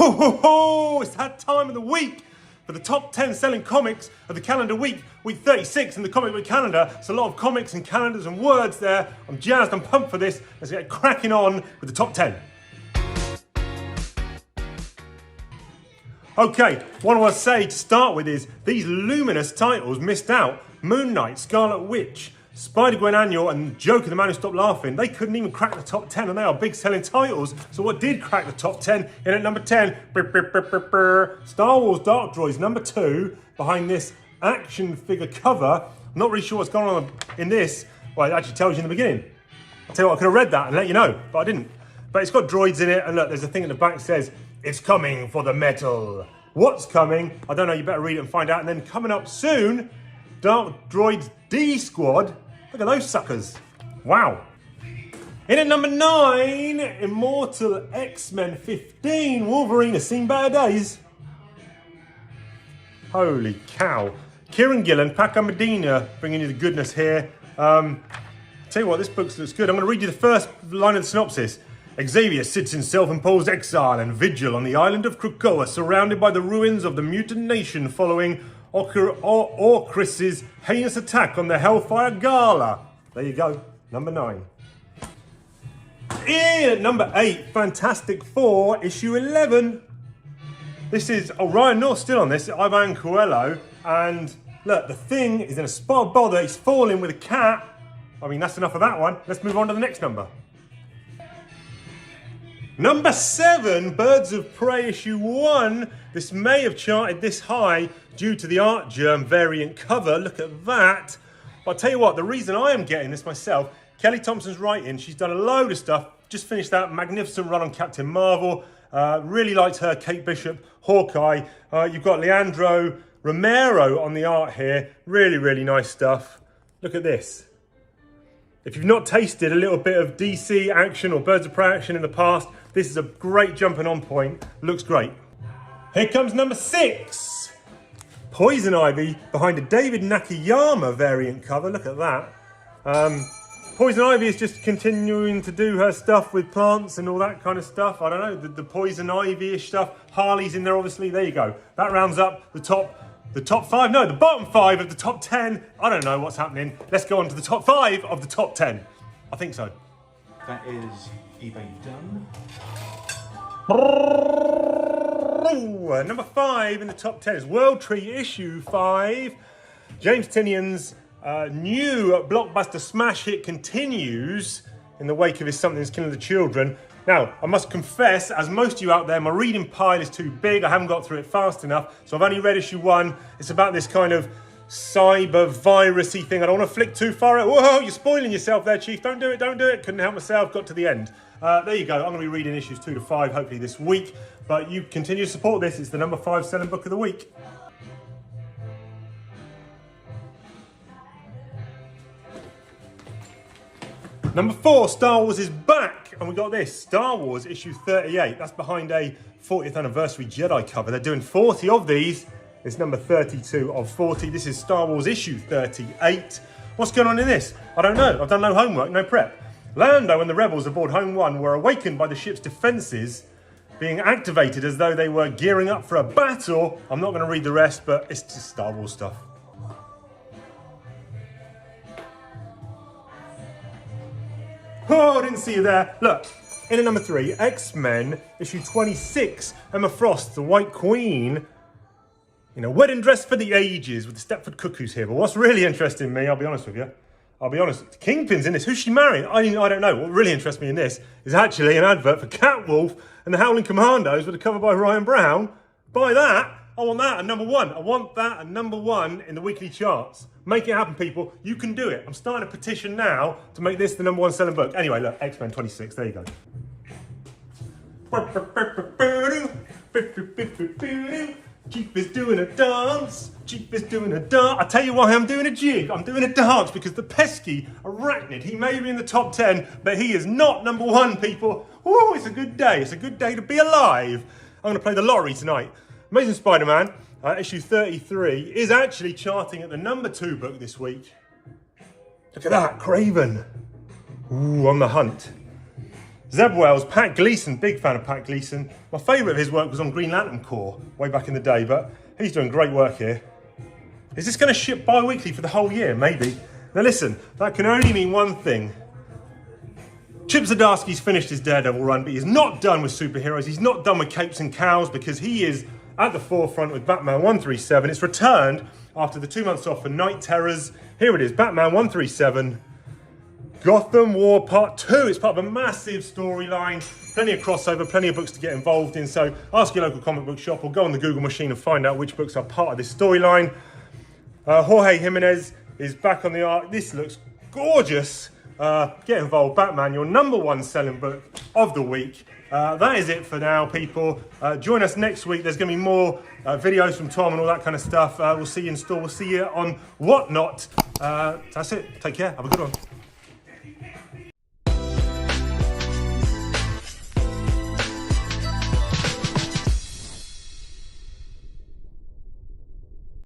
Ho, ho, ho! It's that time of the week for the top 10 selling comics of the calendar week 36 in the comic book calendar. It's a lot of comics and calendars and words there. I'm jazzed, I'm pumped for this. Let's get cracking on with the top 10. Okay, what I want to say to start with is these luminous titles missed out. Moon Knight, Scarlet Witch, Spider-Gwen Annual and Joker, the Man Who Stopped Laughing. They couldn't even crack the top 10 and they are big selling titles. So what did crack the top 10? In at number 10, Star Wars Dark Droids, number 2, behind this action figure cover. I'm not really sure what's going on in this. Well, it actually tells you in the beginning. I'll tell you what, I could have read that and let you know, but I didn't. But it's got droids in it, and look, there's a thing at the back that says, "It's coming for the metal." What's coming? I don't know, you better read it and find out. And then coming up soon, Dark Droids D Squad. Look at those suckers. Wow. In at number 9, Immortal X-Men 15. Wolverine has seen better days. Holy cow. Kieran Gillen, Paco Medina, bringing you the goodness here. Tell you what, this book looks good. I'm going to read you the first line of the synopsis. Xavier sits in self-imposed exile and vigil on the island of Krakoa, surrounded by the ruins of the mutant nation following Orcris's heinous attack on the Hellfire Gala. There you go, number 9. In at number 8, Fantastic Four, issue 11. This is Ryan North still on this, Ivan Coelho, and look, the Thing is in a spot of bother. He's falling with a cat. I mean, that's enough of that one. Let's move on to the next number. Number 7, Birds of Prey issue 1. This may have charted this high due to the Art Germ variant cover. Look at that. But I'll tell you what, the reason I am getting this myself, Kelly Thompson's writing. She's done a load of stuff. Just finished that magnificent run on Captain Marvel. Really liked her, Kate Bishop, Hawkeye. You've got Leandro Romero on the art here. Really, really nice stuff. Look at this. If you've not tasted a little bit of DC action or Birds of Prey action in the past, this is a great jumping on point. Looks great. Here comes number 6. Poison Ivy behind a David Nakayama variant cover. Look at that. Poison Ivy is just continuing to do her stuff with plants and all that kind of stuff. I don't know, the Poison Ivy-ish stuff. Harley's in there, obviously. There you go. That rounds up the top 5. No, the bottom 5 of the top 10. I don't know what's happening. Let's go on to the top 5 of the top 10. I think so. That is eBay done. Number 5 in the top 10 is World Tree issue 5. James Tynion's new blockbuster smash hit continues in the wake of his Something's Killing the Children. Now, I must confess, as most of you out there, my reading pile is too big. I haven't got through it fast enough, so I've only read issue 1. It's about this kind of cyber virusy thing. I don't want to flick too far out. Whoa, you're spoiling yourself there, Chief. Don't do it, don't do it. Couldn't help myself, got to the end. There you go. I'm going to be reading issues 2 to 5, hopefully this week. But you continue to support this. It's the number 5 selling book of the week. Number 4, Star Wars is back. And we got this, Star Wars issue 38. That's behind a 40th anniversary Jedi cover. They're doing 40 of these. It's number 32 of 40. This is Star Wars issue 38. What's going on in this? I don't know. I've done no homework, no prep. Lando and the rebels aboard Home 1 were awakened by the ship's defences being activated as though they were gearing up for a battle. I'm not going to read the rest, but it's just Star Wars stuff. Oh, I didn't see you there. Look, in at number 3, X-Men, issue 26. Emma Frost, the White Queen, in a wedding dress for the ages with the Stepford Cuckoos here. But what's really interesting me, I'll be honest with you, the Kingpin's in this. Who's she marrying? I don't know. What really interests me in this is actually an advert for Catwolf and the Howling Commandos with a cover by Ryan Brown. Buy that. I want that at number 1. I want that at number 1 in the weekly charts. Make it happen, people. You can do it. I'm starting a petition now to make this the number 1 selling book. Anyway, look, X-Men 26. There you go. Chief is doing a dance. Chief is doing a dance. I tell you why I'm doing a jig. I'm doing a dance because the pesky arachnid, he may be in the top 10, but he is not number 1, people. Woo, it's a good day. It's a good day to be alive. I'm going to play the lottery tonight. Amazing Spider-Man, issue 33, is actually charting at the number 2 book this week. Look at that, Craven. Ooh, on the hunt. Zeb Wells, Pat Gleason, big fan of Pat Gleason. My favourite of his work was on Green Lantern Corps way back in the day, but he's doing great work here. Is this going to ship bi-weekly for the whole year? Maybe. Now listen, that can only mean one thing. Chip Zdarsky's finished his Daredevil run, but he's not done with superheroes. He's not done with capes and cows because he is at the forefront with Batman 137. It's returned after the 2 months off for Night Terrors. Here it is, Batman 137. Gotham War Part 2. It's part of a massive storyline. Plenty of crossover, plenty of books to get involved in. So ask your local comic book shop or go on the Google machine and find out which books are part of this storyline. Jorge Jimenez is back on the art. This looks gorgeous. Get involved, Batman, your #1 selling book of the week. That is it for now, people. Join us next week. There's going to be more videos from Tom and all that kind of stuff. We'll see you in store. We'll see you on Whatnot. That's it. Take care. Have a good one.